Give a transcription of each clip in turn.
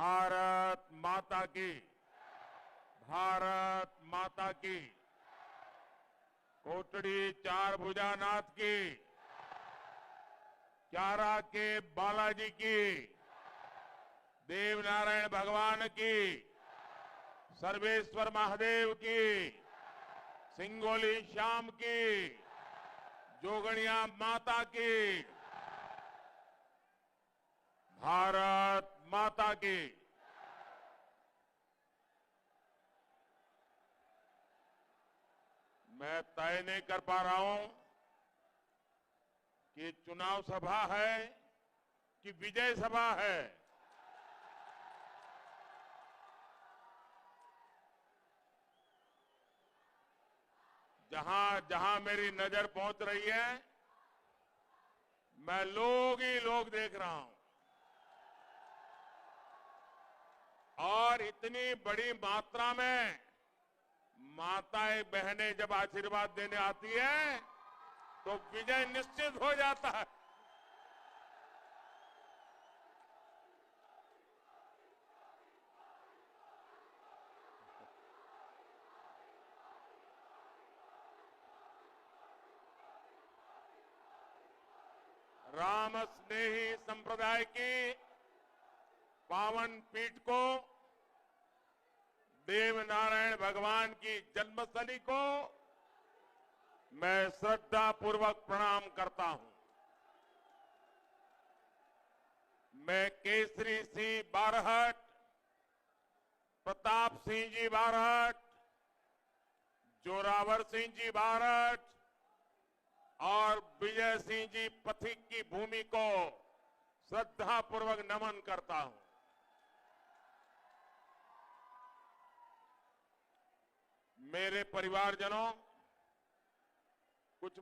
भारत माता की, भारत माता की। कोटड़ी चार भुजानाथ की, क्यारा के बालाजी की, देवनारायण भगवान की, सर्वेश्वर महादेव की, सिंगोली श्याम की, जोगणिया माता की, भारत माता की। मैं तय नहीं कर पा रहा हूं कि चुनाव सभा है कि विजय सभा है। जहां जहां मेरी नजर पहुंच रही है, मैं लोग ही लोग देख रहा हूं। और इतनी बड़ी मात्रा में माताएं बहनें जब आशीर्वाद देने आती है तो विजय निश्चित हो जाता है। राम स्नेही संप्रदाय की पावन पीठ को, देवनारायण भगवान की जन्मस्थली को मैं श्रद्धा पूर्वक प्रणाम करता हूं। मैं केसरी सिंह बारहट, प्रताप सिंह जी बारहट, जोरावर सिंह जी बारहट और विजय सिंह जी पथिक की भूमि को श्रद्धापूर्वक नमन करता हूं। मेरे परिवारजनों, कुछ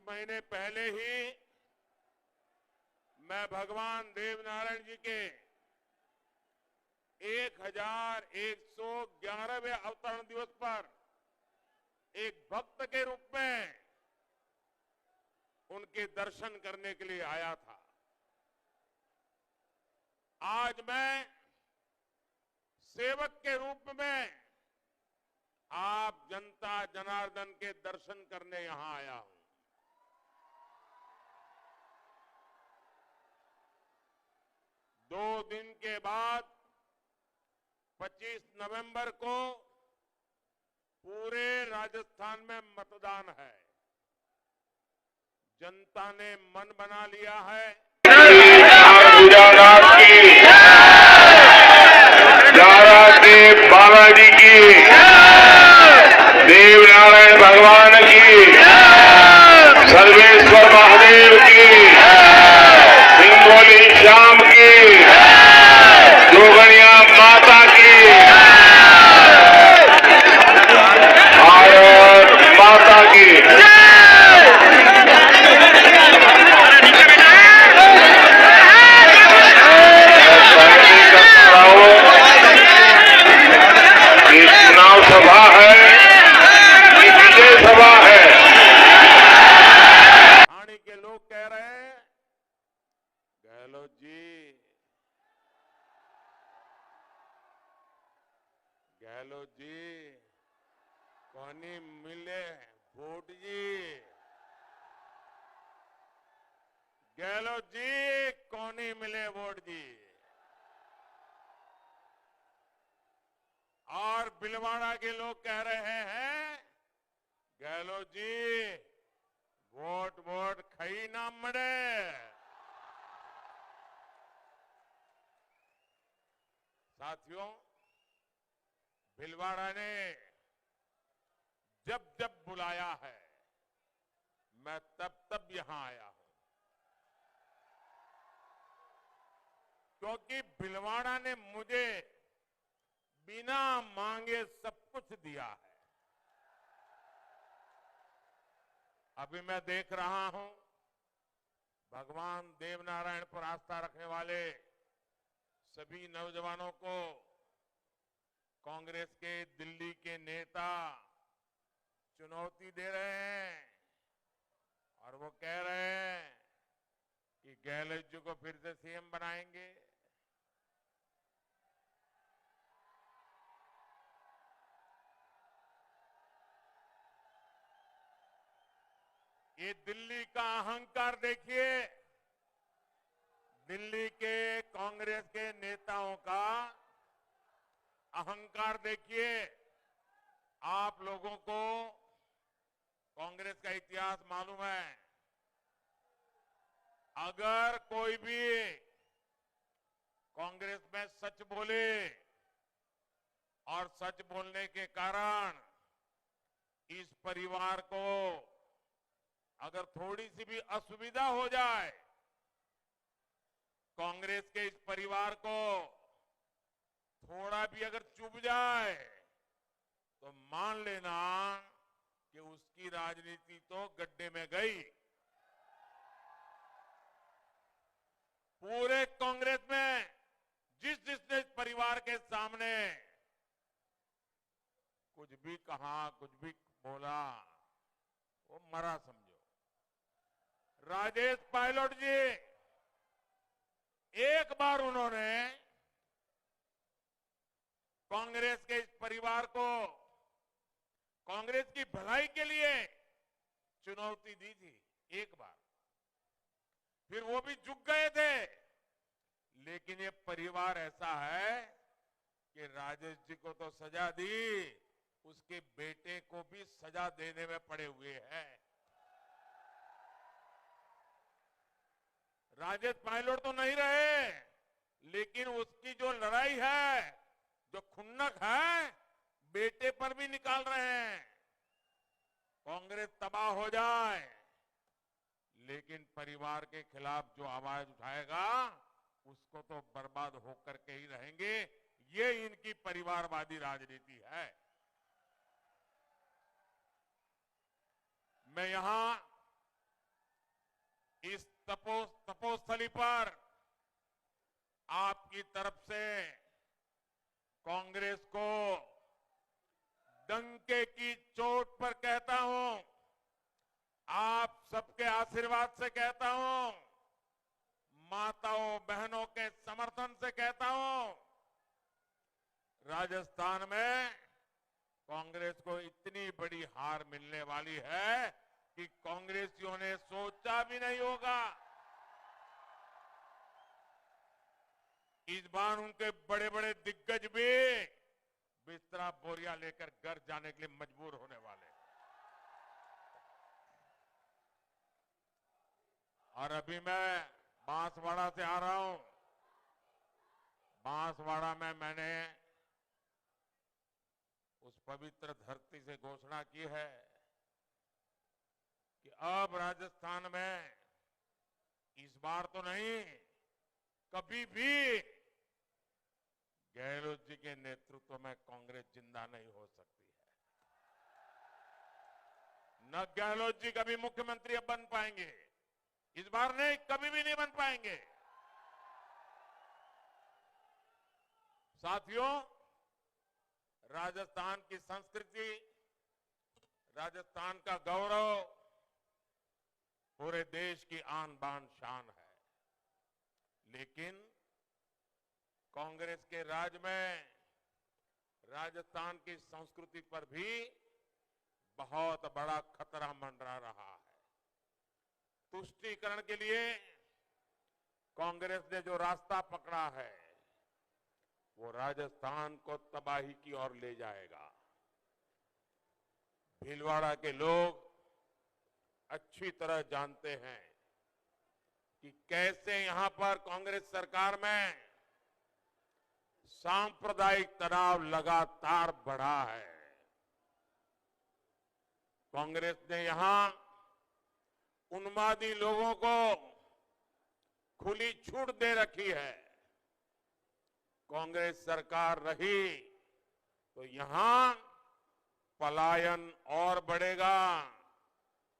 महीने पहले ही मैं भगवान देवनारायण जी के 1111वें अवतरण दिवस पर एक भक्त के रूप में उनके दर्शन करने के लिए आया था। आज मैं सेवक के रूप में आप जनता जनार्दन के दर्शन करने यहां आया हूं। दो दिन के बाद 25 नवंबर को पूरे राजस्थान में मतदान है। जनता ने मन बना लिया है। क्यारा के बालाजी की, देवनारायण भगवान की, सर्वेश्वर महादेव की, सिंगोली श्याम की, जोगणिया माता की, भारत माता की। चुनाव सभा है कि विजय सभा है। आने के लोग कह रहे हैं, गहलोत जी कोनी मिले वोट जी, गहलोत जी कोनी मिले वोट जी। और बिलवाड़ा के लोग कह रहे हैं, गहलोत जी वोट खई ना मड़े। साथियों, भिलवाड़ा ने जब जब बुलाया है, मैं तब यहां आया हूं, क्योंकि भिलवाड़ा ने मुझे बिना मांगे सब कुछ दिया है। अभी मैं देख रहा हूं, भगवान देवनारायण पर आस्था रखने वाले सभी नौजवानों को कांग्रेस के दिल्ली के नेता चुनौती दे रहे हैं और वो कह रहे हैं कि गहलोत जी को फिर से सीएम बनाएंगे। ये दिल्ली का अहंकार देखिए, दिल्ली के कांग्रेस के नेताओं का अहंकार देखिए। आप लोगों को कांग्रेस का इतिहास मालूम है। अगर कोई भी कांग्रेस में सच बोले और सच बोलने के कारण इस परिवार को अगर थोड़ी सी भी असुविधा हो जाए, कांग्रेस के इस परिवार को थोड़ा भी अगर चुभ जाए, तो मान लेना कि उसकी राजनीति तो गड्ढे में गई। पूरे कांग्रेस में जिसने इस परिवार के सामने कुछ भी कहा, कुछ भी बोला, वो मरा समझो। राजेश पायलट जी, एक बार उन्होंने कांग्रेस के इस परिवार को कांग्रेस की भलाई के लिए चुनौती दी थी, एक बार। फिर वो भी झुक गए थे। लेकिन ये परिवार ऐसा है कि राजेश जी को तो सजा दी, उसके बेटे को भी सजा देने में पड़े हुए हैं। राजेश पायलट तो नहीं रहे, लेकिन उसकी जो लड़ाई है, जो खुन्नक है, बेटे पर भी निकाल रहे हैं। कांग्रेस तबाह हो जाए, लेकिन परिवार के खिलाफ जो आवाज उठाएगा, उसको तो बर्बाद होकर के ही रहेंगे। ये इनकी परिवारवादी राजनीति है। मैं यहां इस तपोस्थली पर आपकी तरफ से कांग्रेस को डंके की चोट पर कहता हूं, आप सबके आशीर्वाद से कहता हूं, माताओं बहनों के समर्थन से कहता हूं, राजस्थान में कांग्रेस को इतनी बड़ी हार मिलने वाली है कि कांग्रेसियों ने सोचा भी नहीं होगा। इस बार उनके बड़े बड़े दिग्गज भी बिस्तरा बोरिया लेकर घर जाने के लिए मजबूर होने वाले हैं। और अभी मैं बांसवाड़ा से आ रहा हूं। बांसवाड़ा में मैंने उस पवित्र धरती से घोषणा की है कि अब राजस्थान में इस बार तो नहीं, कभी भी गहलोत जी के नेतृत्व में कांग्रेस जिंदा नहीं हो सकती है। न गहलोत जी कभी मुख्यमंत्री अब बन पाएंगे, इस बार नहीं, कभी भी नहीं बन पाएंगे। साथियों, राजस्थान की संस्कृति, राजस्थान का गौरव पूरे देश की आन बान शान है। लेकिन कांग्रेस के राज में राजस्थान की संस्कृति पर भी बहुत बड़ा खतरा मंडरा रहा है। तुष्टीकरण के लिए कांग्रेस ने जो रास्ता पकड़ा है, वो राजस्थान को तबाही की ओर ले जाएगा। भीलवाड़ा के लोग अच्छी तरह जानते हैं कि कैसे यहां पर कांग्रेस सरकार में सांप्रदायिक तनाव लगातार बढ़ा है। कांग्रेस ने यहां उन्मादी लोगों को खुली छूट दे रखी है। कांग्रेस सरकार रही तो यहां पलायन और बढ़ेगा,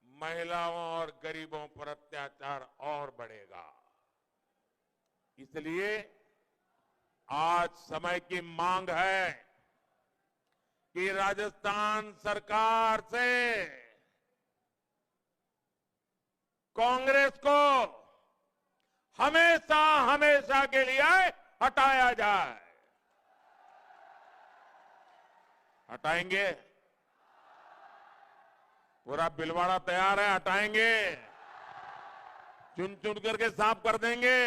महिलाओं और गरीबों पर अत्याचार और बढ़ेगा। इसलिए आज समय की मांग है कि राजस्थान सरकार से कांग्रेस को हमेशा हमेशा हटा के लिए हटाया जाए। हटाएंगे। पूरा बिलवाड़ा तैयार है, हटाएंगे। चुन चुन करके साफ कर देंगे।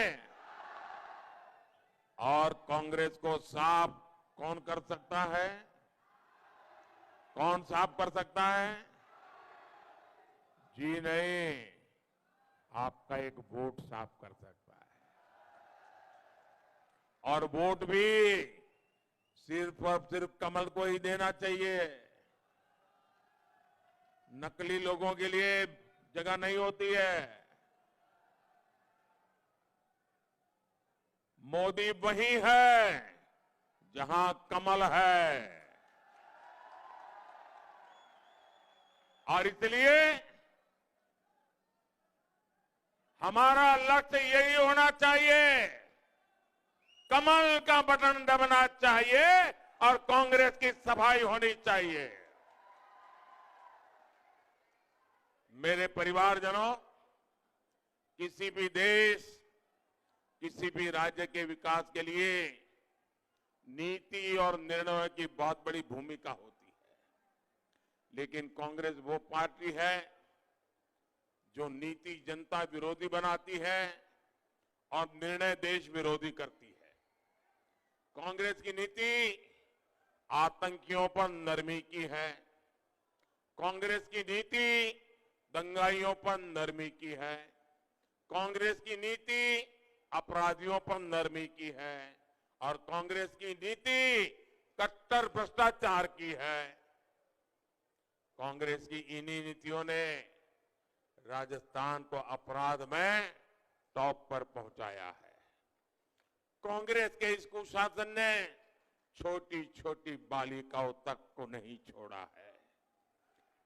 और कांग्रेस को साफ कौन कर सकता है? कौन साफ कर सकता है? जी नहीं, आपका एक वोट साफ कर सकता है। और वोट भी सिर्फ और सिर्फ कमल को ही देना चाहिए। नकली लोगों के लिए जगह नहीं होती है। मोदी वही है जहां कमल है। और इसलिए हमारा लक्ष्य यही होना चाहिए, कमल का बटन दबना चाहिए और कांग्रेस की सफाई होनी चाहिए। मेरे परिवारजनों, किसी भी देश, किसी भी राज्य के विकास के लिए नीति और निर्णयों की बहुत बड़ी भूमिका होती है। लेकिन कांग्रेस वो पार्टी है जो नीति जनता विरोधी बनाती है और निर्णय देश विरोधी करती है। कांग्रेस की नीति आतंकियों पर नरमी की है। कांग्रेस की नीति दंगाइयों पर नरमी की है। कांग्रेस की नीति अपराधियों पर नरमी की है। और कांग्रेस की नीति कट्टर भ्रष्टाचार की है। कांग्रेस की इन्हीं नीतियों ने राजस्थान को अपराध में टॉप पर पहुंचाया है। कांग्रेस के इस कुशासन ने छोटी छोटी बालिकाओं तक को नहीं छोड़ा है।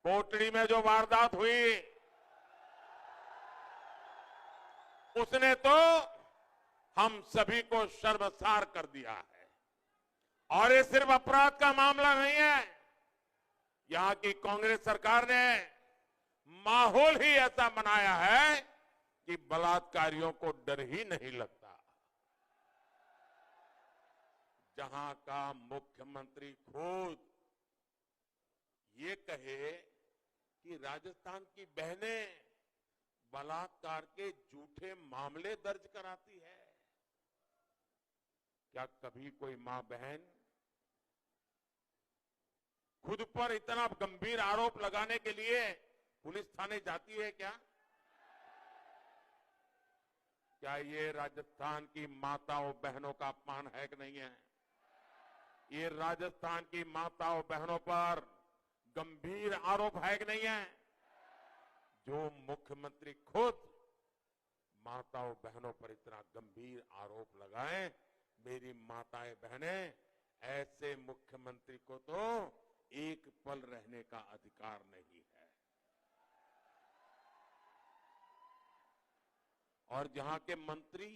कोटड़ी में जो वारदात हुई, उसने तो हम सभी को शर्मसार कर दिया है। और ये सिर्फ अपराध का मामला नहीं है। यहां की कांग्रेस सरकार ने माहौल ही ऐसा बनाया है कि बलात्कारियों को डर ही नहीं लगता। जहां का मुख्यमंत्री खुद ये कहे कि राजस्थान की बहनें बलात्कार के झूठे मामले दर्ज कराती है। क्या कभी कोई मां बहन खुद पर इतना गंभीर आरोप लगाने के लिए पुलिस थाने जाती है क्या? क्या ये राजस्थान की माताओं बहनों का अपमान है कि नहीं है? ये राजस्थान की माताओं बहनों पर गंभीर आरोप है कि नहीं है? जो मुख्यमंत्री खुद माताओं बहनों पर इतना गंभीर आरोप लगाएं, मेरी माताएं बहनें, ऐसे मुख्यमंत्री को तो एक पल रहने का अधिकार नहीं है। और जहां के मंत्री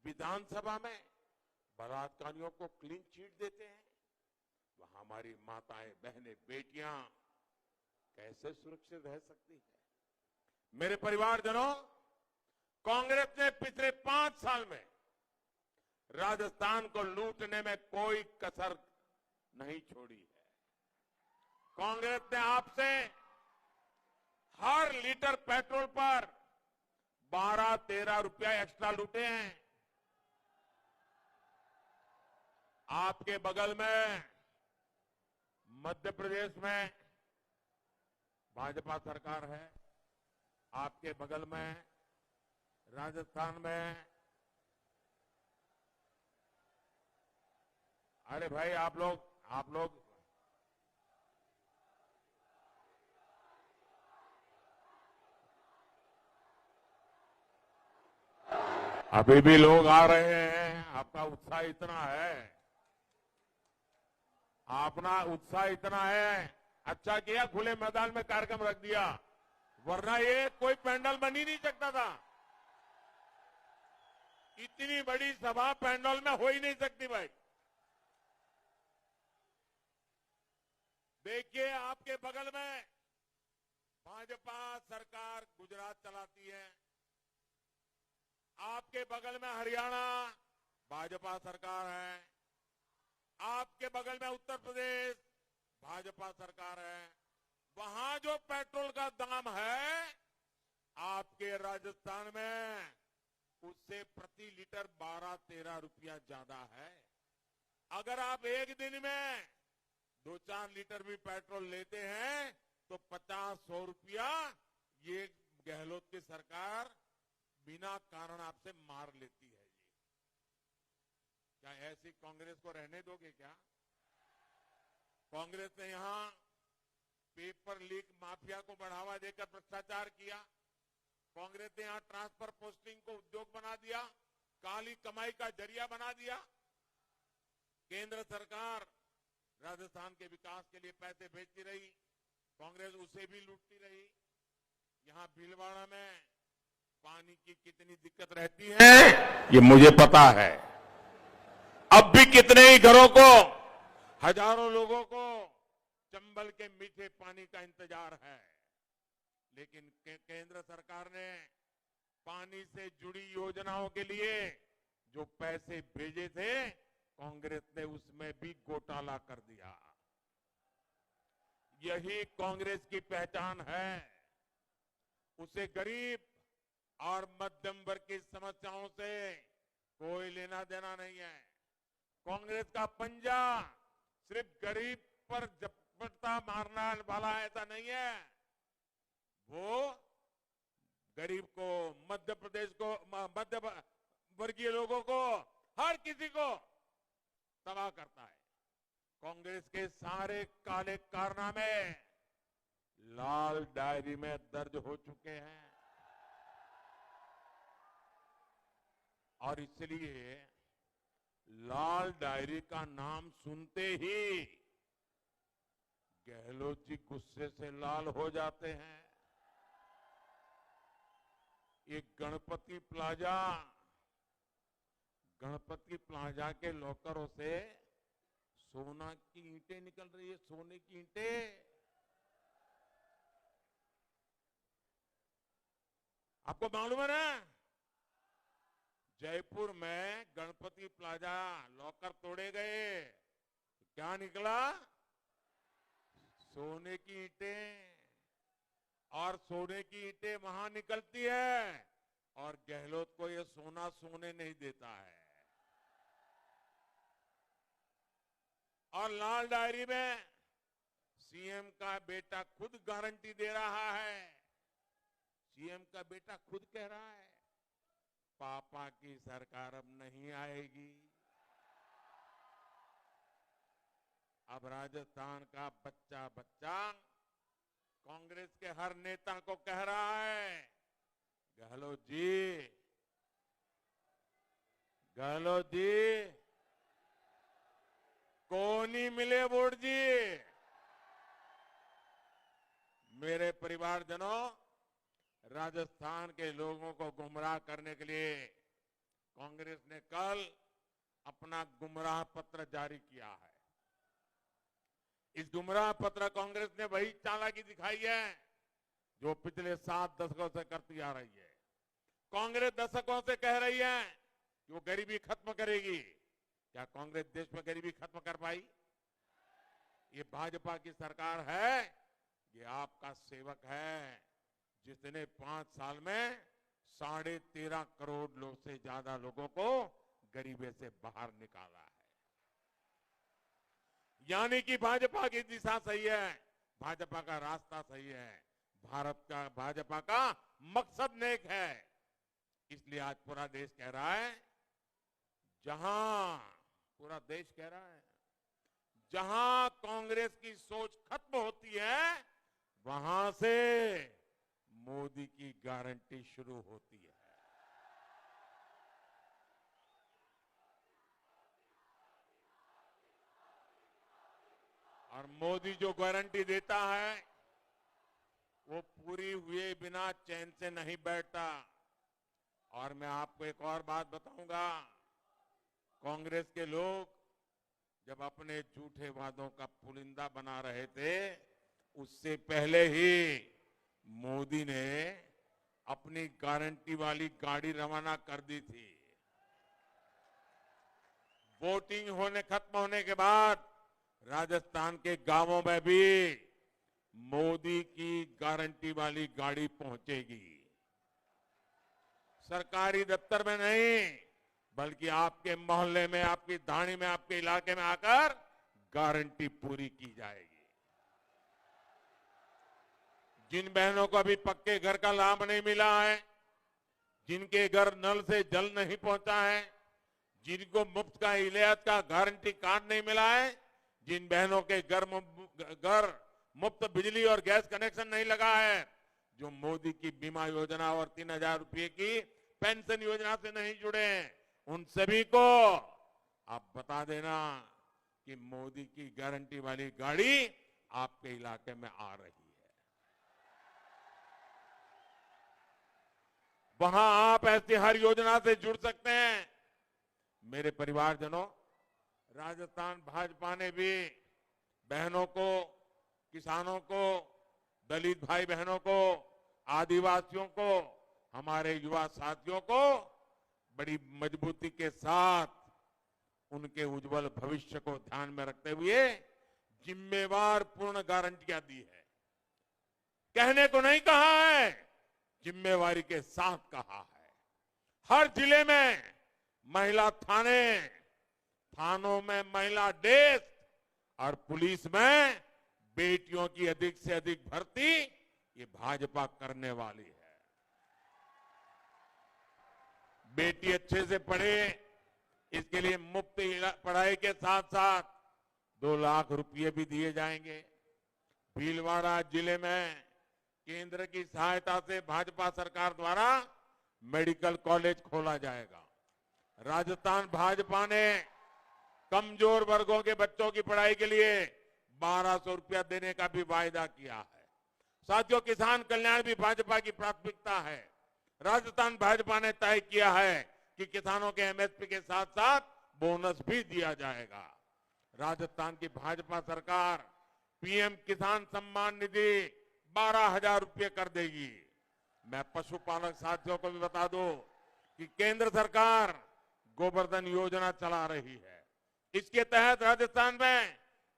विधानसभा में बलात्कारियों को क्लीन चिट देते हैं, वहां हमारी माताएं बहनें बेटियां कैसे सुरक्षित रह सकती है? मेरे परिवारजनों, कांग्रेस ने पिछले 5 साल में राजस्थान को लूटने में कोई कसर नहीं छोड़ी है। कांग्रेस ने आपसे हर लीटर पेट्रोल पर 12-13 रुपया एक्स्ट्रा लूटे हैं। आपके बगल में मध्य प्रदेश में भाजपा सरकार है। आपके बगल में राजस्थान में, अरे भाई आप लोग अभी भी लोग आ रहे हैं। आपका उत्साह इतना है, अपना उत्साह इतना है। अच्छा किया खुले मैदान में कार्यक्रम रख दिया, वरना ये कोई पैंडल बन ही नहीं सकता था। इतनी बड़ी सभा पैंडल में हो ही नहीं सकती भाई। देखिए, आपके बगल में भाजपा सरकार गुजरात चलाती है। आपके बगल में हरियाणा, भाजपा सरकार है। आपके बगल में उत्तर प्रदेश भाजपा सरकार है। वहां जो पेट्रोल का दाम है आपके राजस्थान में उससे प्रति लीटर 12-13 रुपया ज्यादा है। अगर आप एक दिन में 2-4 लीटर भी पेट्रोल लेते हैं तो 50-100 रुपया ये गहलोत की सरकार बिना कारण आपसे मार लेती है। क्या ऐसी कांग्रेस को रहने दोगे क्या? कांग्रेस ने यहां पेपर लीक माफिया को बढ़ावा देकर भ्रष्टाचार किया। कांग्रेस ने यहां ट्रांसफर पोस्टिंग को उद्योग बना दिया, काली कमाई का जरिया बना दिया। केंद्र सरकार राजस्थान के विकास के लिए पैसे भेजती रही, कांग्रेस उसे भी लूटती रही। यहां भीलवाड़ा में पानी की कितनी दिक्कत रहती है ये मुझे पता है। अब भी कितने ही घरों को, हजारों लोगों को चंबल के मीठे पानी का इंतजार है। लेकिन केंद्र सरकार ने पानी से जुड़ी योजनाओं के लिए जो पैसे भेजे थे कांग्रेस ने उसमें भी घोटाला कर दिया। यही कांग्रेस की पहचान है। उसे गरीब और मध्यम वर्ग की समस्याओं से कोई लेना देना नहीं है। कांग्रेस का पंजा सिर्फ गरीब पर झपट्टा मारने वाला ऐसा नहीं है। वो गरीब को, मध्य प्रदेश को, मध्य वर्गीय लोगों को, हर किसी को तबाह करता है। कांग्रेस के सारे काले कारनामे लाल डायरी में दर्ज हो चुके हैं और इसलिए लाल डायरी का नाम सुनते ही गहलोत जी गुस्से से लाल हो जाते हैं। ये गणपति प्लाजा के लॉकरों से सोना की ईंटें निकल रही है, सोने की ईंटें। आपको मालूम है ना, जयपुर में गणपति प्लाजा लॉकर तोड़े गए तो क्या निकला? सोने की ईंटें। और सोने की ईंटें वहां निकलती है और गहलोत को ये सोना सोने नहीं देता है। और लाल डायरी में सीएम का बेटा खुद गारंटी दे रहा है। सीएम का बेटा खुद कह रहा है पापा की सरकार अब नहीं आएगी। अब राजस्थान का बच्चा बच्चा कांग्रेस के हर नेता को कह रहा है गहलोत जी कोनी मिले वोट जी। मेरे परिवारजनों, राजस्थान के लोगों को गुमराह करने के लिए कांग्रेस ने कल अपना गुमराह पत्र जारी किया है। इस गुमराह पत्र कांग्रेस ने वही चालाकी दिखाई है जो पिछले 7 दशकों से करती आ रही है। कांग्रेस दशकों से कह रही है कि वो गरीबी खत्म करेगी। क्या कांग्रेस देश में गरीबी खत्म कर पाई? ये भाजपा की सरकार है, ये आपका सेवक है जिसने 5 साल में 13.5 करोड़ लोग से ज्यादा लोगों को गरीबी से बाहर निकाला है। यानी कि भाजपा की दिशा सही है, भाजपा का रास्ता सही है, भाजपा का मकसद नेक है। इसलिए आज पूरा देश कह रहा है, जहां कांग्रेस की सोच खत्म होती है वहां से मोदी की गारंटी शुरू होती है। और मोदी जो गारंटी देता है वो पूरी हुए बिना चैन से नहीं बैठता। और मैं आपको एक और बात बताऊंगा, कांग्रेस के लोग जब अपने झूठे वादों का पुलिंदा बना रहे थे उससे पहले ही मोदी ने अपनी गारंटी वाली गाड़ी रवाना कर दी थी। वोटिंग खत्म होने के बाद राजस्थान के गांवों में भी मोदी की गारंटी वाली गाड़ी पहुंचेगी। सरकारी दफ्तर में नहीं, बल्कि आपके मोहल्ले में, आपकी धाणी में, आपके इलाके में आकर गारंटी पूरी की जाएगी। जिन बहनों को अभी पक्के घर का लाभ नहीं मिला है, जिनके घर नल से जल नहीं पहुंचा है, जिनको मुफ्त का इलाज का गारंटी कार्ड नहीं मिला है, जिन बहनों के घर मुफ्त बिजली और गैस कनेक्शन नहीं लगा है, जो मोदी की बीमा योजना और 3,000 रुपए की पेंशन योजना से नहीं जुड़े हैं, उन सभी को आप बता देना कि मोदी की गारंटी वाली गाड़ी आपके इलाके में आ रही है। वहां आप ऐसी हर योजना से जुड़ सकते हैं। मेरे परिवारजनों, राजस्थान भाजपा ने भी बहनों को, किसानों को, दलित भाई बहनों को, आदिवासियों को, हमारे युवा साथियों को बड़ी मजबूती के साथ उनके उज्जवल भविष्य को ध्यान में रखते हुए जिम्मेवार पूर्ण गारंटियां दी है। कहने को नहीं कहा है, जिम्मेवारी के साथ कहा है। हर जिले में महिला थाने, थानों में महिला डेस्क और पुलिस में बेटियों की अधिक से अधिक भर्ती ये भाजपा करने वाली है। बेटी अच्छे से पढ़े, इसके लिए मुफ्त पढ़ाई के साथ साथ 2 लाख रुपए भी दिए जाएंगे। भीलवाड़ा जिले में केंद्र की सहायता से भाजपा सरकार द्वारा मेडिकल कॉलेज खोला जाएगा। राजस्थान भाजपा ने कमजोर वर्गों के बच्चों की पढ़ाई के लिए 1,200 रुपया देने का भी वायदा किया है। साथियों, किसान कल्याण भी भाजपा की प्राथमिकता है। राजस्थान भाजपा ने तय किया है कि किसानों के एमएसपी के साथ साथ बोनस भी दिया जाएगा। राजस्थान की भाजपा सरकार पीएम किसान सम्मान निधि 12,000 रुपये कर देगी। मैं पशुपालक साथियों को भी बता दूं कि केंद्र सरकार गोवर्धन योजना चला रही है। इसके तहत राजस्थान में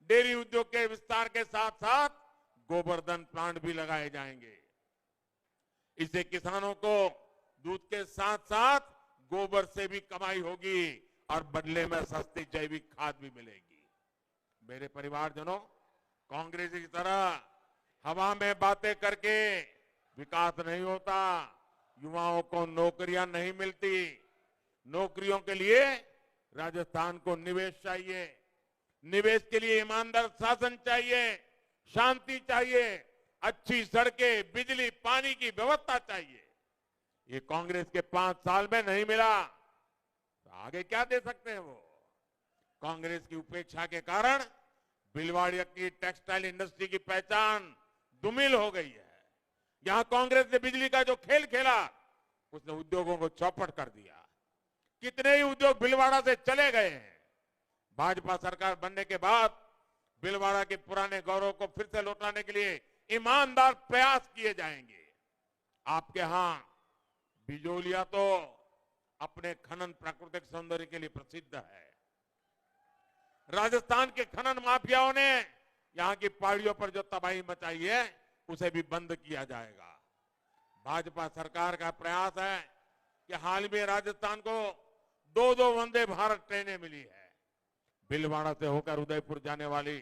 डेयरी उद्योग के विस्तार के साथ साथ गोवर्धन प्लांट भी लगाए जाएंगे। इससे किसानों को दूध के साथ साथ गोबर से भी कमाई होगी और बदले में सस्ती जैविक खाद भी मिलेगी। मेरे परिवारजनों, कांग्रेस की तरह हवा में बातें करके विकास नहीं होता। युवाओं को नौकरियां नहीं मिलती। नौकरियों के लिए राजस्थान को निवेश चाहिए। निवेश के लिए ईमानदार शासन चाहिए, शांति चाहिए, अच्छी सड़कें, बिजली, पानी की व्यवस्था चाहिए। ये कांग्रेस के 5 साल में नहीं मिला, तो आगे क्या दे सकते हैं वो? कांग्रेस की उपेक्षा के कारण भीलवाड़ा की टेक्सटाइल इंडस्ट्री की पहचान धूमिल हो गई है। यहां कांग्रेस ने बिजली का जो खेल खेला, उसने उद्योगों को चौपट कर दिया। कितने ही उद्योग भीलवाड़ा से चले गए हैं। भाजपा सरकार बनने के बाद भीलवाड़ा के पुराने गौरव को फिर से लौटाने के लिए ईमानदार प्रयास किए जाएंगे। आपके यहां बिजोलिया तो अपने खनन प्राकृतिक सौंदर्य के लिए प्रसिद्ध है। राजस्थान के खनन माफियाओं ने यहां की पहाड़ियों पर जो तबाही मचाई है, उसे भी बंद किया जाएगा। भाजपा सरकार का प्रयास है कि हाल में राजस्थान को 2 वंदे भारत ट्रेनें मिली है। भीलवाड़ा से होकर उदयपुर जाने वाली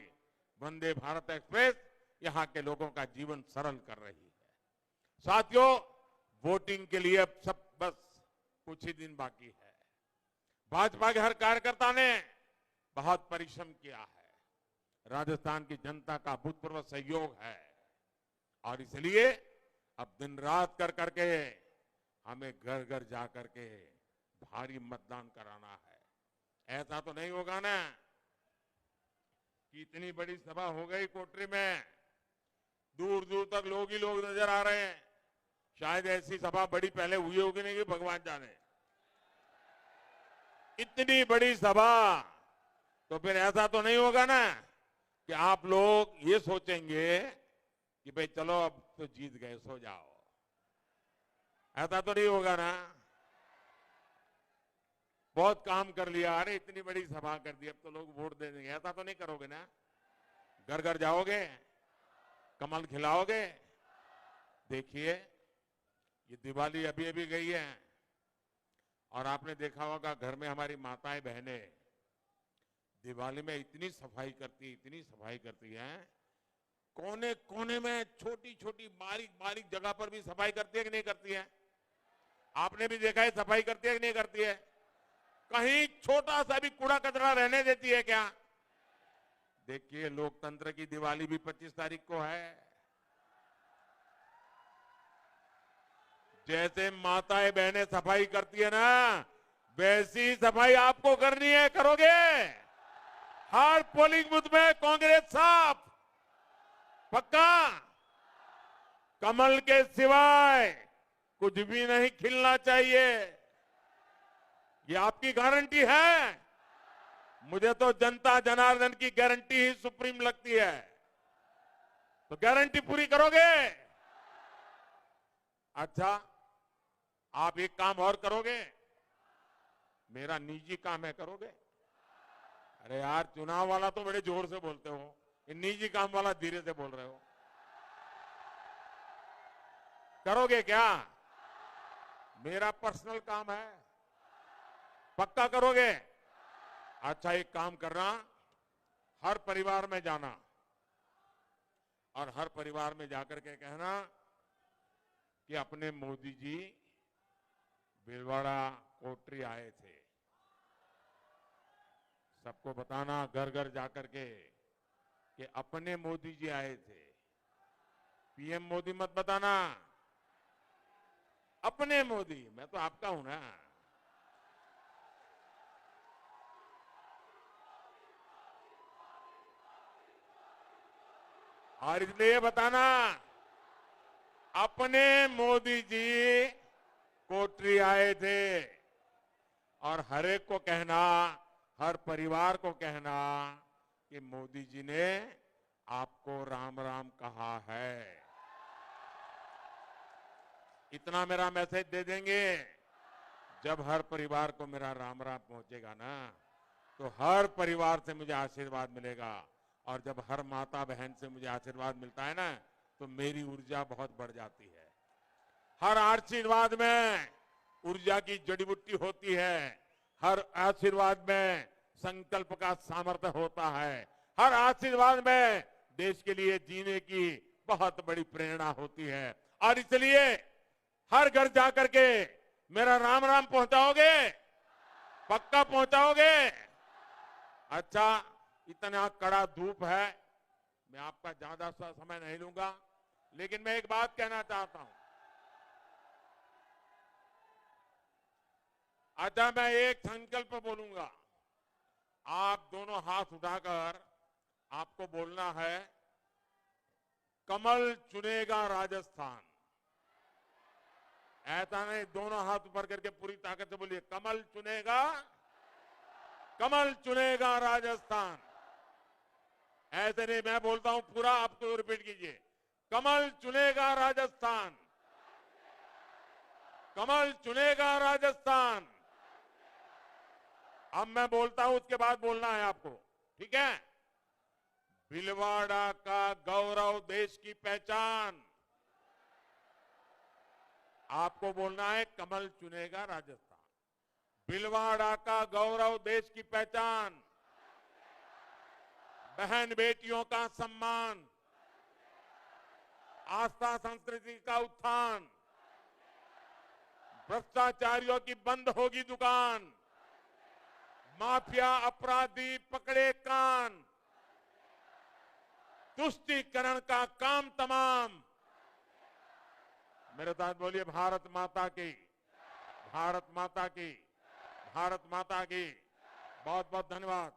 वंदे भारत एक्सप्रेस यहां के लोगों का जीवन सरल कर रही है। साथियों, वोटिंग के लिए अब सब बस कुछ ही दिन बाकी है। भाजपा के हर कार्यकर्ता ने बहुत परिश्रम किया है। राजस्थान की जनता का अभूतपूर्व सहयोग है और इसलिए अब दिन रात कर करके हमें घर घर जा करके भारी मतदान कराना है। ऐसा तो नहीं होगा ना कि इतनी बड़ी सभा हो गई कोटरी में, दूर दूर तक लोग ही लोग नजर आ रहे हैं। शायद ऐसी सभा बड़ी पहले हुई होगी नहीं, कि भगवान जाने। इतनी बड़ी सभा, तो फिर ऐसा तो नहीं होगा ना कि आप लोग ये सोचेंगे कि भाई चलो अब तो जीत गए, सो जाओ। ऐसा तो नहीं होगा ना। बहुत काम कर लिया, अरे इतनी बड़ी सभा कर दी, अब तो लोग वोट दे देंगे। ऐसा तो नहीं करोगे ना? घर घर जाओगे, कमल खिलाओगे। देखिए, ये दिवाली अभी अभी गई है और आपने देखा होगा घर में हमारी माताएं बहनें दिवाली में इतनी सफाई करती हैं, कोने कोने में छोटी छोटी बारीक बारीक जगह पर भी सफाई करती है कि नहीं करती है? आपने भी देखा है सफाई करती है कि नहीं करती है? कहीं छोटा सा भी कूड़ा कचरा रहने देती है क्या? देखिए, लोकतंत्र की दिवाली भी 25 तारीख को है। जैसे माताएं बहनें सफाई करती है ना, वैसी सफाई आपको करनी है, करोगे? हर पोलिंग बूथ में कांग्रेस साफ, पक्का? कमल के सिवाय कुछ भी नहीं खिलना चाहिए, ये आपकी गारंटी है। मुझे तो जनता जनार्दन की गारंटी ही सुप्रीम लगती है, तो गारंटी पूरी करोगे? अच्छा, आप एक काम और करोगे, मेरा निजी काम है, करोगे? अरे यार, चुनाव वाला तो बड़े जोर से बोलते हो, ये निजी काम वाला धीरे से बोल रहे हो। करोगे क्या? मेरा पर्सनल काम है, पक्का करोगे? अच्छा, एक काम करना, हर परिवार में जाना और हर परिवार में जाकर के कहना कि अपने मोदी जी भीलवाड़ा कोटरी आए थे। सबको बताना घर घर जाकर के कि अपने मोदी जी आए थे। पीएम मोदी मत बताना, अपने मोदी। मैं तो आपका हूं ना। और इसलिए बताना, अपने मोदी जी कोटरी आए थे। और हर एक को कहना, हर परिवार को कहना कि मोदी जी ने आपको राम राम कहा है। इतना मेरा मैसेज दे देंगे, जब हर परिवार को मेरा राम राम पहुंचेगा ना, तो हर परिवार से मुझे आशीर्वाद मिलेगा। और जब हर माता बहन से मुझे आशीर्वाद मिलता है ना, तो मेरी ऊर्जा बहुत बढ़ जाती है। हर आशीर्वाद में ऊर्जा की जड़ी बूटी होती है, हर आशीर्वाद में संकल्प का सामर्थ्य होता है, हर आशीर्वाद में देश के लिए जीने की बहुत बड़ी प्रेरणा होती है। और इसलिए हर घर जाकर के मेरा राम राम पहुंचाओगे? पक्का पहुंचाओगे? अच्छा, इतना कड़ा धूप है, मैं आपका ज्यादा सा समय नहीं लूंगा, लेकिन मैं एक बात कहना चाहता हूं। अच्छा, मैं एक संकल्प बोलूंगा, आप दोनों हाथ उठाकर आपको बोलना है, कमल चुनेगा राजस्थान। ऐसा नहीं, दोनों हाथ ऊपर करके पूरी ताकत से बोलिए, कमल चुनेगा, कमल चुनेगा राजस्थान। ऐसे नहीं, मैं बोलता हूं पूरा, आप तो रिपीट कीजिए, कमल चुनेगा राजस्थान, कमल चुनेगा राजस्थान। अब मैं बोलता हूं, उसके बाद बोलना है आपको, ठीक है? भीलवाड़ा का गौरव, देश की पहचान। आपको बोलना है, कमल चुनेगा राजस्थान। भीलवाड़ा का गौरव, देश की पहचान। बहन बेटियों का सम्मान, आस्था संस्कृति का उत्थान, भ्रष्टाचारियों की बंद होगी दुकान, माफिया अपराधी पकड़े कान, तुष्टीकरण का काम तमाम। मेरे साथ बोलिए, भारत माता की, भारत माता की, भारत माता की। बहुत बहुत धन्यवाद।